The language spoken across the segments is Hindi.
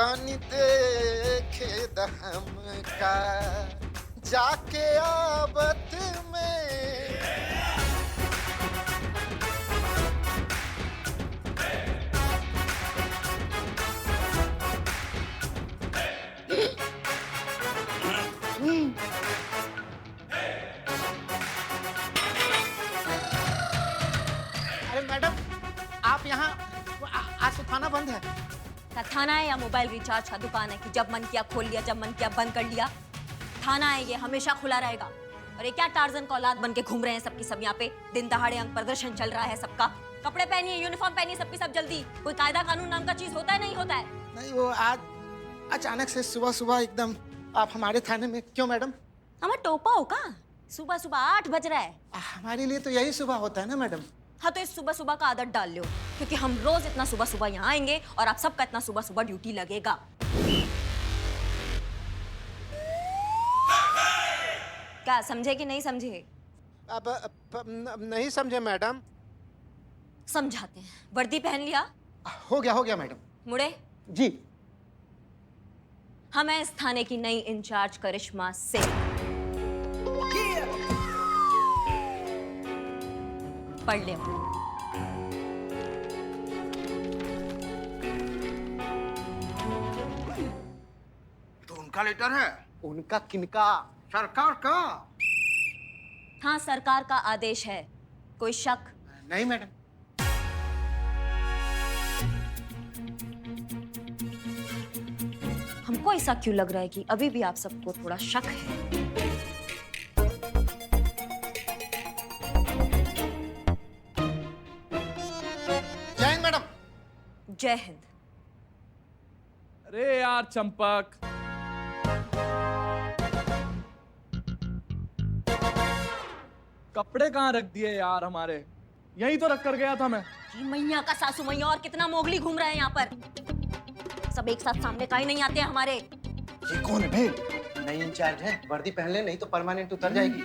जानी देखे दहम का जाके आबत में। अरे मैडम, आप यहाँ आज तो थाना बंद है। क्या थाना है या मोबाइल रिचार्ज का दुकान है कि जब मन किया खोल लिया, जब मन किया बंद कर लिया? थाना है, ये हमेशा खुला रहेगा। और ये क्या टार्जन का औलाद बन के घूम रहे हैं सबकी सब यहाँ पे? दिन दहाड़े अंग प्रदर्शन चल रहा है सबका। कपड़े पहनिए, यूनिफॉर्म पहनिए सबकी सब जल्दी। कोई कायदा कानून नाम का चीज होता है नहीं होता है? नहीं, वो आज अचानक से सुबह सुबह एकदम आप हमारे थाने में क्यों मैडम? हमें टोपा हो का? सुबह सुबह 8 बज रहा है। हमारे लिए तो यही सुबह होता है ना मैडम। हाँ, तो इस सुबह सुबह का आदत डाल लो, क्योंकि हम रोज इतना सुबह सुबह यहाँ आएंगे और आप सबका इतना सुबह सुबह ड्यूटी लगेगा। क्या समझे कि नहीं समझे? अब नहीं समझे मैडम। समझाते हैं। वर्दी पहन लिया? हो गया मैडम। मुड़े। जी। हम हैं इस थाने की नई इंचार्ज करिश्मा सिंह। पढ़ ले। तो उनका लेटर है? उनका किनका? सरकार का। हाँ, सरकार का आदेश है। कोई शक? नहीं मैडम। हमको ऐसा क्यों लग रहा है कि अभी भी आप सबको थोड़ा शक है? जय हिंद मैडम। जय हिंद। अरे यार चंपक, कपड़े कहाँ रख दिए यार हमारे? यही तो रख कर गया था मैं। ये मैया का सासू मैया और कितना मोगली घूम रहे हैं यहाँ पर। सब एक साथ सामने काहे नहीं आते हैं हमारे? ये कौन है भेल? नई इंचार्ज है, वर्दी पहन ले नहीं तो परमानेंट उतर जाएगी।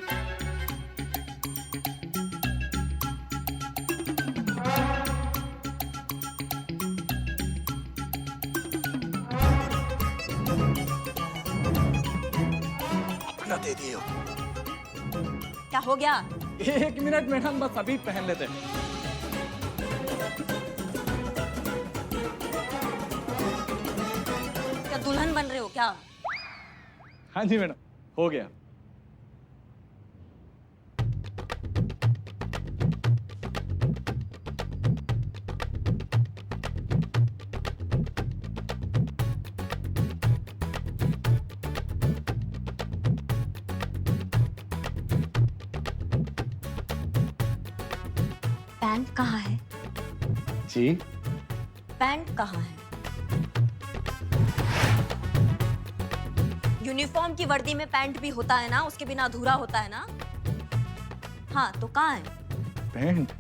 अपना दे दियो। क्या हो गया? 1 मिनट मैडम, बस अभी पहन लेते। क्या दुल्हन बन रहे हो क्या? हाँ जी मैडम, हो गया। पैंट कहाँ है? जी? पैंट कहाँ है? यूनिफॉर्म की वर्दी में पैंट भी होता है ना, उसके बिना अधूरा होता है ना। हाँ, तो कहाँ है? पैंट?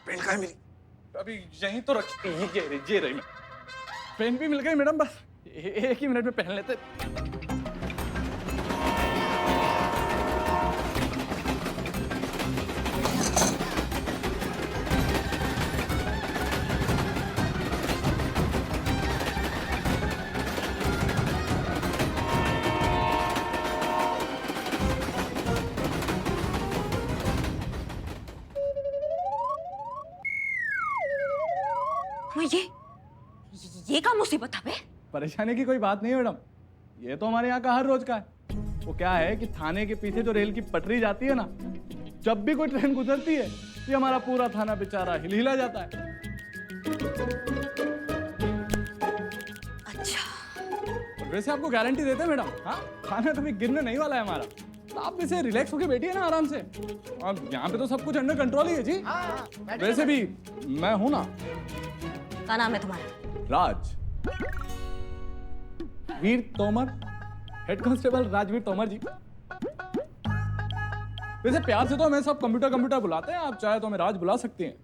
पेन का है मेरी? अभी यहीं तो रखी, ये रही। पेन भी मिल गई मैडम, बस 1 ही मिनट में पहन लेते। ये क्या मुसीबत है बे? परेशानी की कोई बात नहीं है मैडम, ये तो हमारे यहाँ का हर रोज का है। वो क्या है कि थाने के पीछे जो रेल की पटरी जाती है ना, जब भी कोई ट्रेन गुजरती है ये हमारा पूरा थाना बेचारा हिलहिला जाता है। अच्छा। और वैसे आपको गारंटी देते हैं मैडम, हाँ, थाना कभी गिरने नहीं वाला है हमारा। तो आप इसे रिलैक्स होके बैठिए ना आराम से। और यहाँ पे तो सब कुछ अंडर कंट्रोल ही है जी। वैसे भी मैं हूं ना। क्या नाम है तुम्हारा? राज वीर तोमर, हेड कांस्टेबल राजवीर तोमर जी। वैसे प्यार से तो हमें सब कंप्यूटर बुलाते हैं, आप चाहे तो हमें राज बुला सकती हैं।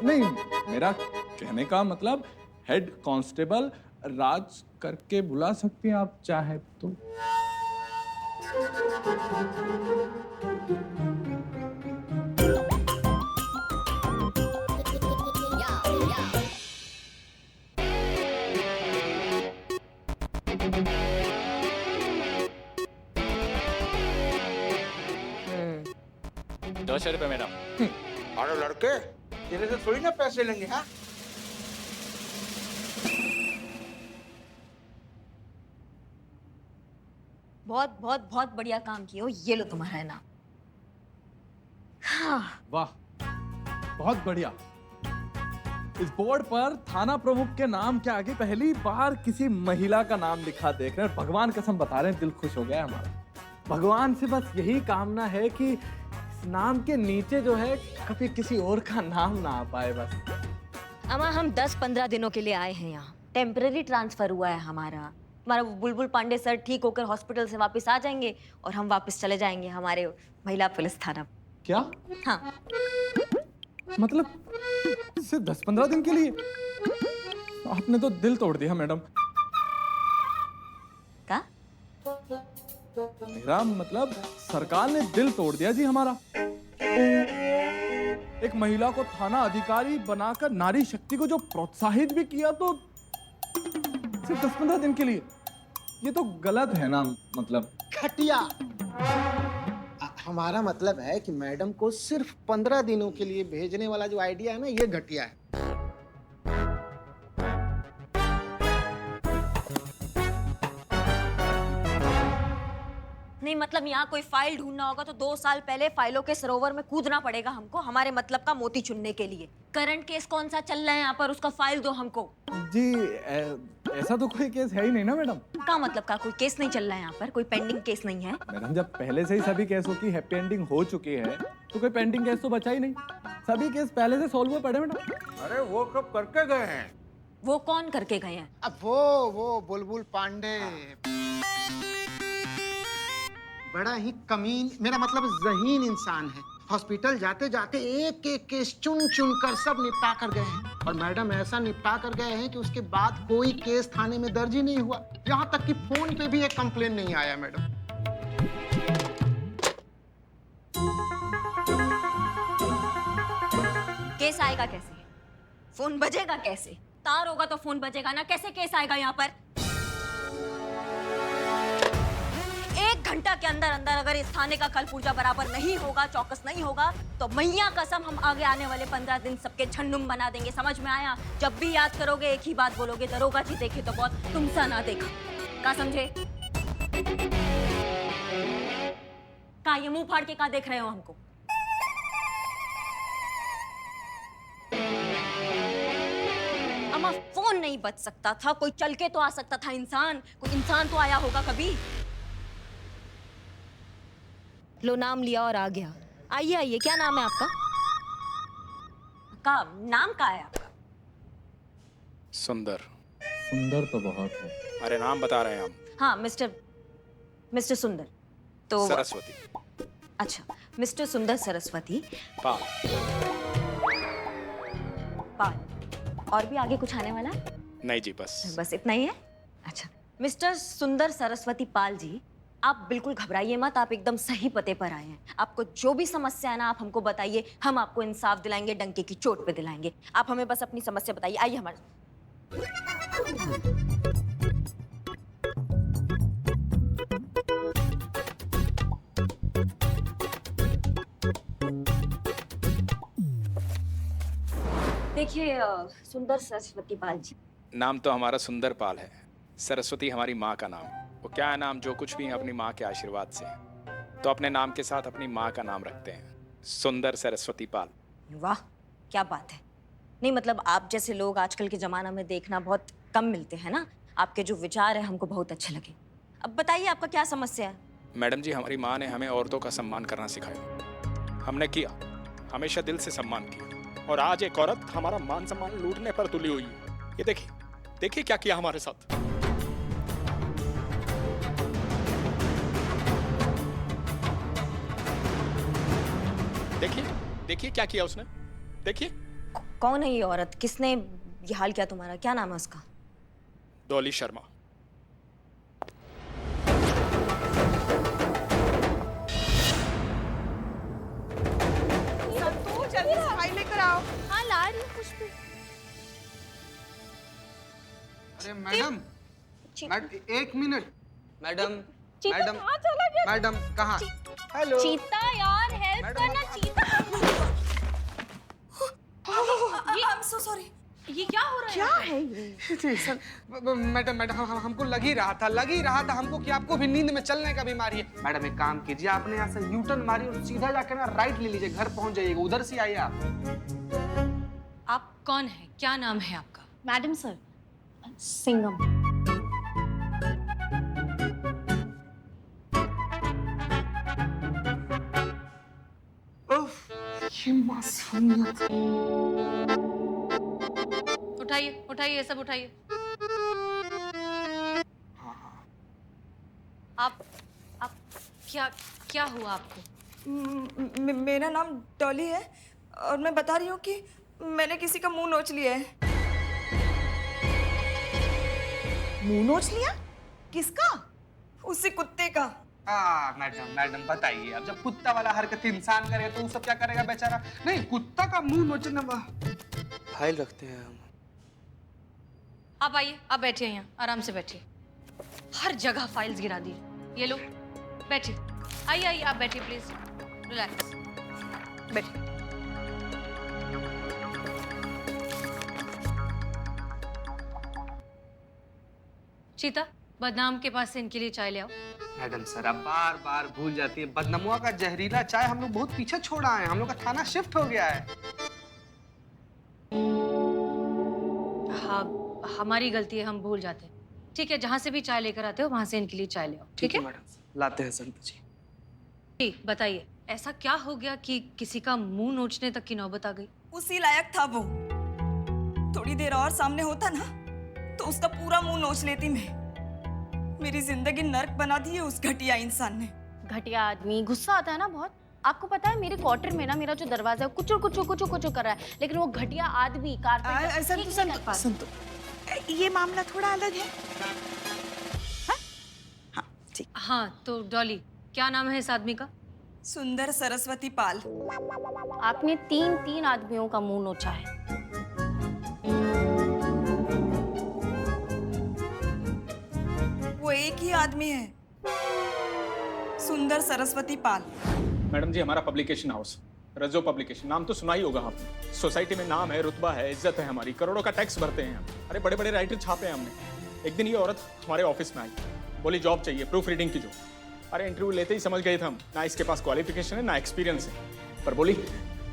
नहीं, मेरा कहने का मतलब हेड कांस्टेबल राज करके बुला सकती हैं आप चाहे तो। ₹200 मैडम। अरे लड़के, तेरे से थोड़ी ना पैसे लेंगे, हाँ? बहुत बहुत बहुत बढ़िया काम किए हो, ये लो तुम्हारा इनाम। हाँ। वाह, बहुत बढ़िया। इस बोर्ड पर थाना प्रमुख के नाम के आगे पहली बार किसी महिला का नाम लिखा देख रहे हैं। भगवान कसम बता रहे हैं, दिल खुश हो गया है हमारा। भगवान से बस यही कामना है कि इस नाम के नीचे जो है कभी किसी और का नाम ना आ पाए बस। अमा, हम 10-15 दिनों के लिए आए हैं यहाँ। टेम्पररी ट्रांसफर हुआ है हमारा। हमारा बुलबुल पांडे सर ठीक होकर हॉस्पिटल से वापस आ जाएंगे और हम वापस चले जाएंगे हमारे महिला पुलिस थाना। क्या? हाँ। मतलब सिर्फ 10-15 दिन के लिए? आपने तो दिल तोड़ दिया मैडम। क्या? मेरा मतलब सरकार ने दिल तोड़ दिया जी हमारा। एक महिला को थाना अधिकारी बनाकर नारी शक्ति को जो प्रोत्साहित भी किया, तो सिर्फ 10-15 दिन के लिए। ये तो गलत है ना। मतलब घटिया। हमारा मतलब है कि मैडम को सिर्फ 15 दिनों के लिए भेजने वाला जो आइडिया है ना, ये घटिया है। नहीं मतलब यहाँ कोई फाइल ढूंढना होगा तो 2 साल पहले फाइलों के सरोवर में कूदना पड़ेगा हमको, हमारे मतलब का मोती चुनने के लिए। करंट केस कौन सा चल रहा है यहाँ पर, उसका फाइल दो हमको। जी ऐसा तो कोई केस है ही नहीं ना मैडम। क्या मतलब का कोई केस नहीं चल रहा है यहाँ पर? कोई पेंडिंग केस नहीं है? मैडम, जब पहले से ही सभी केसों की हैप्पी एंडिंग हो चुकी है तो कोई पेंडिंग केस तो बचा ही नहीं। सभी केस पहले से सॉल्व हुए पड़े मैडम। अरे वो कब करके गए हैं? वो कौन करके गए हैं? अब वो बुलबुल पांडे बड़ा ही कमीन, मेरा मतलब ज़हीन इंसान है। हॉस्पिटल जाते जाते एक एक केस चुन चुन कर सब निपटा कर गए हैं। और मैडम ऐसा निपटा कर गए हैं कि उसके बाद कोई केस थाने में दर्ज ही नहीं हुआ। यहाँ तक कि फोन पे भी एक कंप्लेन नहीं आया मैडम। केस आएगा कैसे? फोन बजेगा कैसे? तार होगा तो फोन बजेगा ना, कैसे केस आएगा यहाँ पर? 1 घंटा के अंदर अंदर अगर इस थाने का कल पूजा बराबर नहीं होगा, चौकस नहीं होगा, तो मैया कसम हम आगे आने वाले 15 दिन सबके झंडुम बना देंगे। समझ में आया? जब भी याद करोगे एक ही बात बोलोगे, दरोगा जी देखे तो बहुत, तुमसा ना देखा। का समझे? का ये मुंह फाड़ के का देख रहे हो हमको? अम्मा, फोन नहीं बच सकता था? कोई चल के तो आ सकता था इंसान, कोई इंसान तो आया होगा कभी। लो नाम लिया और आ गया। आइए आइए, क्या नाम है आपका? का नाम का है आपका? सुंदर। सुंदर तो बहुत है। अरे नाम बता रहे हैं हम। हाँ, मिस्टर सुंदर। तो सरस्वती। अच्छा, मिस्टर सुंदर सरस्वती पाल। पाल। और भी आगे कुछ आने वाला है? नहीं जी, बस इतना ही है। अच्छा, मिस्टर सुंदर सरस्वती पाल जी, आप बिल्कुल घबराइए मत, आप एकदम सही पते पर आए हैं। आपको जो भी समस्या है ना, आप हमको बताइए, हम आपको इंसाफ दिलाएंगे, डंके की चोट पे दिलाएंगे। आप हमें बस अपनी समस्या बताइए। आइए हमारे। देखिए सुंदर सरस्वती पाल जी, नाम तो हमारा सुंदर पाल है। सरस्वती हमारी माँ का नाम। वो क्या है नाम, जो कुछ भी है अपनी माँ के आशीर्वाद से, तो अपने नाम के साथ अपनी माँ का नाम रखते हैं, सुंदर सरस्वती पाल। वाह क्या बात है। नहीं मतलब आप जैसे लोग आजकल के ज़माना में देखना बहुत कम मिलते हैं ना। आपके जो विचार है हमको बहुत अच्छे लगे। अब बताइए आपका क्या समस्या है? मैडम जी, हमारी माँ ने हमें औरतों का सम्मान करना सिखाया। हमने किया, हमेशा दिल से सम्मान किया, और आज एक औरत हमारा मान सम्मान लूटने पर तुली हुई है। ये देखिए, देखिए क्या किया हमारे साथ। देखिए, देखिए क्या किया उसने। देखिए। कौन है ये औरत? किसने ये हाल किया तुम्हारा? क्या नाम है उसका? डॉली शर्मा। जल्दी सफाई लेकर आओ। हाँ ला रही हूँ कुछ भी। अरे मैडम, एक मिनट मैडम, चीता मैडम, कहाँ चला गया? मैडम कहाँ? हेलो चीता यार हेल्प मैडम, करना चीता। I'm so sorry. ये क्या हो रहा है? क्या है ये? मैडम मैडम हमको लग ही रहा था हमको कि आपको भी नींद में चलने का बीमारी है। मैडम एक काम कीजिए, आपने यहाँ से यू टर्न मारी और सीधा जाकर ना राइट ले लीजिए, घर पहुंच जाइएगा, उधर से आइए आप। आप कौन है? क्या नाम है आपका? Madam sir, Singham. उफ, ये मासूमियत। उठाइए उठाइए, ये सब उठाइए। आप क्या क्या हुआ आपको? मेरा नाम डॉली है और मैं बता रही हूँ कि मैंने किसी का मुंह नोच लिया है। मुंह नोच लिया? किसका? उसी कुत्ते का। मैडम बताइए, अब जब कुत्ता वाला हरकत इंसान करे तो वो सब क्या करेगा बेचारा? नहीं, कुत्ता का मुंह नोचना। फाइल रखते हैं हम। आप आइए, आप बैठिए यहाँ, आराम से बैठिए। हर जगह फाइल्स गिरा दी। ये लो, बैठिए। आइए आइए, आप बैठिए प्लीज, रिलैक्स, बैठिए। चीता, बदनाम के पास से इनके लिए चाय ले आओ। मैडम सर, आप बार बार भूल जाती है, बदनमुआ का जहरीला चाय हम लोग बहुत पीछे छोड़ा है, हम लोग का थाना शिफ्ट हो गया है। हाँ, हमारी गलती है, हम भूल जाते हैं। ठीक है, जहाँ से भी चाय लेकर आते हो वहां से इनके लिए चाय ले आओ। ठीक है मैडम, लाते हैं संत जी। जी, बताइए, ऐसा क्या हो गया कि किसी का मुंह नोचने तक की नौबत आ गई? उसी लायक था वो। थोड़ी देर और सामने होता ना तो उसका पूरा मुंह नोच लेती मैं। मेरी जिंदगी नर्क बना दी है उस घटिया इंसान ने। घटिया आदमी, गुस्सा आता है ना बहुत। आपको पता है मेरे क्वार्टर में ना मेरा जो दरवाजा है कुचुर कुचुर कुचुर कुचुर कर रहा है, लेकिन वो घटिया आदमी कारपेंटर ठीक नहीं कर पा रहा। संतो, ये मामला थोड़ा अलग है। हाँ, ठीक। हाँ, तो डॉली, क्या नाम है इस आदमी का? सुंदर सरस्वती पाल। आपने 3 आदमियों का मुंह नोचा है। वो एक ही आदमी है, सुंदर सरस्वती पाल। मैडम जी, हमारा पब्लिकेशन हाउस रजो पब्लिकेशन, नाम तो सुना ही होगा आपने। सोसाइटी में नाम है, रुतबा है, इज्जत है हमारी, करोड़ों का टैक्स भरते हैं हम। अरे बड़े बड़े राइटर छापे हैं हमने। एक दिन ये औरत हमारे ऑफिस में आई, बोली जॉब चाहिए, प्रूफ रीडिंग की जॉब। अरे इंटरव्यू लेते ही समझ गए थे हम, ना इसके पास क्वालिफिकेशन है ना एक्सपीरियंस है, पर बोली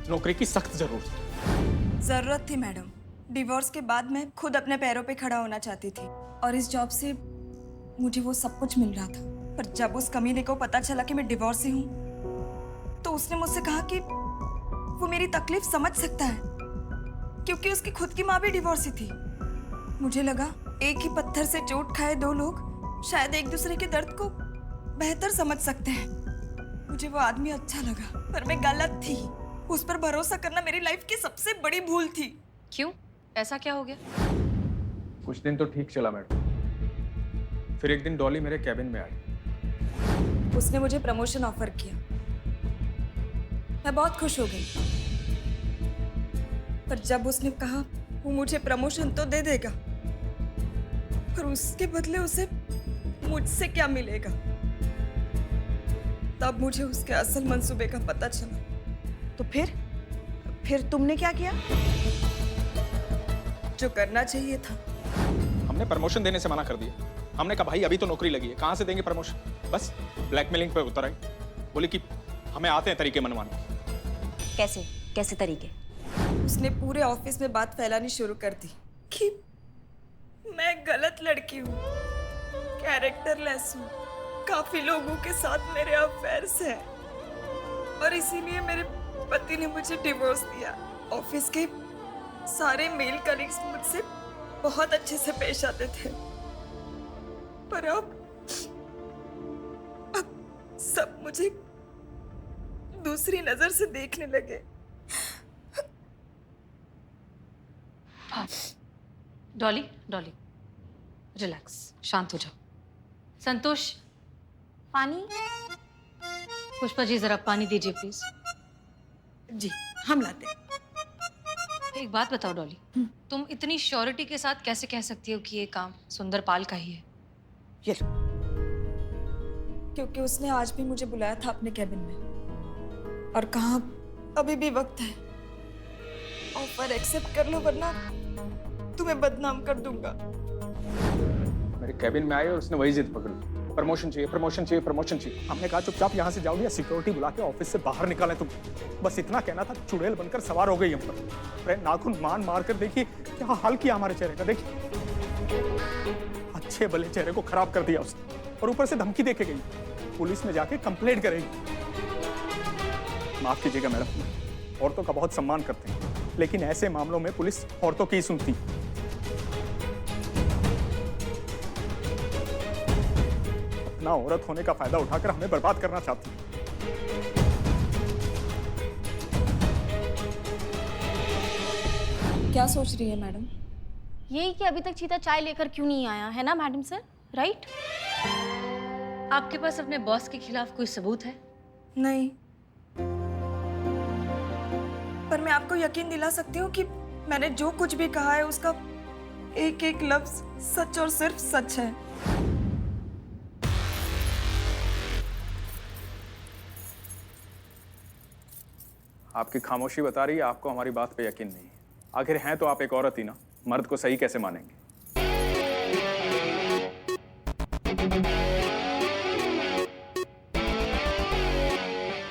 नौकरी की सख्त जरूरत है। जरूरत थी मैडम। डिवोर्स के बाद मैं खुद अपने पैरों पे खड़ा होना चाहती थी और इस जॉब से मुझे वो सब कुछ मिल रहा था। पर जब उस कमीने को पता चला कि मैं डिवोर्सी हूँ तो उसने मुझसे कहा कि वो मेरी तकलीफ समझ सकता है क्योंकि उसकी खुद की माँ भी डिवोर्सी थी। मुझे लगा एक ही पत्थर से चोट खाए दो लोग शायद एक दूसरे के दर्द को बेहतर समझ सकते हैं। मुझे वो आदमी अच्छा लगा, पर मैं गलत थी। उस पर भरोसा करना मेरी लाइफ की सबसे बड़ी भूल थी। क्यों? ऐसा क्या हो गया? कुछ दिन तो ठीक चला मैडम, फिर एक दिन डॉली मेरे कैबिन में आई। उसने मुझे प्रमोशन ऑफर किया। मैं बहुत खुश हो गई, पर जब उसने कहा वो मुझे प्रमोशन तो दे देगा, पर उसके बदले उसे मुझसे क्या मिलेगा, तब मुझे उसके असल मंसूबे का पता चला। तो फिर तुमने क्या किया? जो करना चाहिए था। हमने प्रमोशन देने से मना कर दिया। हमने कहा भाई अभी तो नौकरी लगी है, कहाँ से देंगे प्रमोशन? बस ब्लैकमेलिंग पे उतर आई, बोली कि हमें आते हैं तरीके मनवाने। कैसे कैसे तरीके? उसने पूरे ऑफिस में बात फैलानी शुरू कर दी कि मैं गलत लड़की हूँ, कैरेक्टरलेस हूँ, काफी लोगों के साथ मेरे अफेयर्स हैं और इसीलिए मेरे पति ने मुझे डिवोर्स दिया। ऑफिस के सारे मेल कलीग्स मुझसे बहुत अच्छे से पेश आते थे, पर अब सब मुझे दूसरी नजर से देखने लगे। डॉली, डॉली, रिलैक्स, शांत हो जाओ। संतोष, पानी? पुष्पा जी जरा पानी दीजिए प्लीज। जी, हम लाते हैं। एक बात बताओ डॉली, तुम इतनी श्योरिटी के साथ कैसे कह सकती हो कि ये काम सुंदर पाल का ही है? ये लो। क्योंकि उसने आज भी मुझे बुलाया था अपने कैबिन में और कहा अभी भी वक्त है, ऑफर एक्सेप्ट कर लो वरना तुम्हें बदनाम कर दूंगा। मेरे कैबिन में आए और उसने वही जिद पकड़ी, प्रमोशन चाहिए, प्रमोशन चाहिए, प्रमोशन चाहिए। हमने कहा चुपचाप यहाँ से जाओगे या सिक्योरिटी बुला के ऑफिस से बाहर निकालें तुम। बस इतना कहना था, चुड़ैल बनकर सवार हो गई हम पर। अरे नाखून मार कर देखिए क्या हाल किया हमारे चेहरे का, देखिए अच्छे भले चेहरे को खराब कर दिया उसने, और ऊपर से धमकी देके गई पुलिस में जाके कंप्लेंट करेगी। माफ कीजिएगा मैडम, औरतों का बहुत सम्मान करते हैं, लेकिन ऐसे मामलों में पुलिस औरतों की ही सुनती। अपना औरत होने का फायदा उठाकर हमें बर्बाद करना चाहती है। क्या सोच रही है मैडम? यही कि अभी तक चीता चाय लेकर क्यों नहीं आया है ना मैडम सर, राइट? आपके पास अपने बॉस के खिलाफ कोई सबूत है? नहीं, पर मैं आपको यकीन दिला सकती हूँ कि मैंने जो कुछ भी कहा है उसका एक एक लफ्ज सच और सिर्फ सच है। आपकी खामोशी बता रही है आपको हमारी बात पे यकीन नहीं है। आखिर हैं तो आप एक औरत ही ना, मर्द को सही कैसे मानेंगे?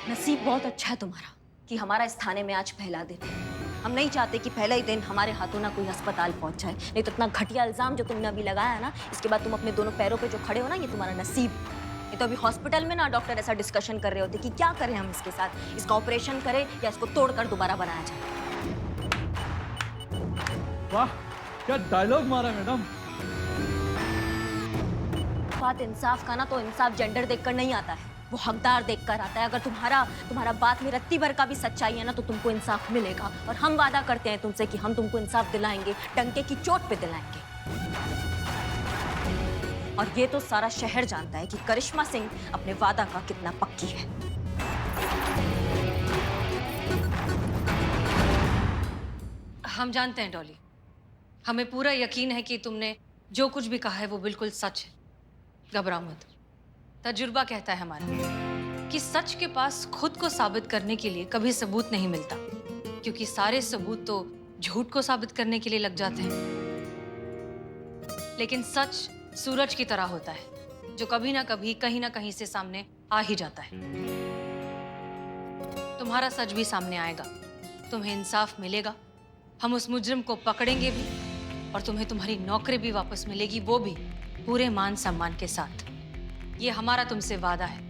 नसीब बहुत अच्छा है तुम्हारा कि हमारा इस थाने में आज पहला दिन है। हम नहीं चाहते कि पहला ही दिन हमारे हाथों ना कोई अस्पताल पहुंच जाए। नहीं तो इतना घटिया इल्जाम जो तुमने अभी लगाया है ना, इसके बाद तुम अपने दोनों पैरों पे जो खड़े हो ना, ये तुम्हारा नसीब। ये तो अभी हॉस्पिटल में ना डॉक्टर ऐसा डिस्कशन कर रहे होते कि क्या करें हम इसके साथ, इसका ऑपरेशन करें या इसको तोड़कर दोबारा बनाया जाए। वाह क्या डायलॉग मारा मैडम। बात इंसाफ का ना, तो इंसाफ जेंडर देखकर नहीं आता है, वो हकदार देखकर आता है। अगर तुम्हारा बात में रत्ती भर का भी सच्चाई है ना, तो तुमको इंसाफ मिलेगा। और हम वादा करते हैं तुमसे कि हम तुमको इंसाफ दिलाएंगे, डंके की चोट पे दिलाएंगे। और ये तो सारा शहर जानता है कि करिश्मा सिंह अपने वादा का कितना पक्की है। हम जानते हैं डॉली, हमें पूरा यकीन है कि तुमने जो कुछ भी कहा है वो बिल्कुल सच है। घबराओ मत। तजुर्बा कहता है हमारा कि सच के पास खुद को साबित करने के लिए कभी सबूत नहीं मिलता, क्योंकि सारे सबूत तो झूठ को साबित करने के लिए लग जाते हैं। लेकिन सच सूरज की तरह होता है, जो कभी ना कभी कहीं ना कहीं से सामने आ ही जाता है। तुम्हारा सच भी सामने आएगा, तुम्हें इंसाफ मिलेगा, हम उस मुजरिम को पकड़ेंगे भी, और तुम्हें तुम्हारी नौकरी भी वापस मिलेगी, वो भी पूरे मान सम्मान के साथ। ये हमारा तुमसे वादा है।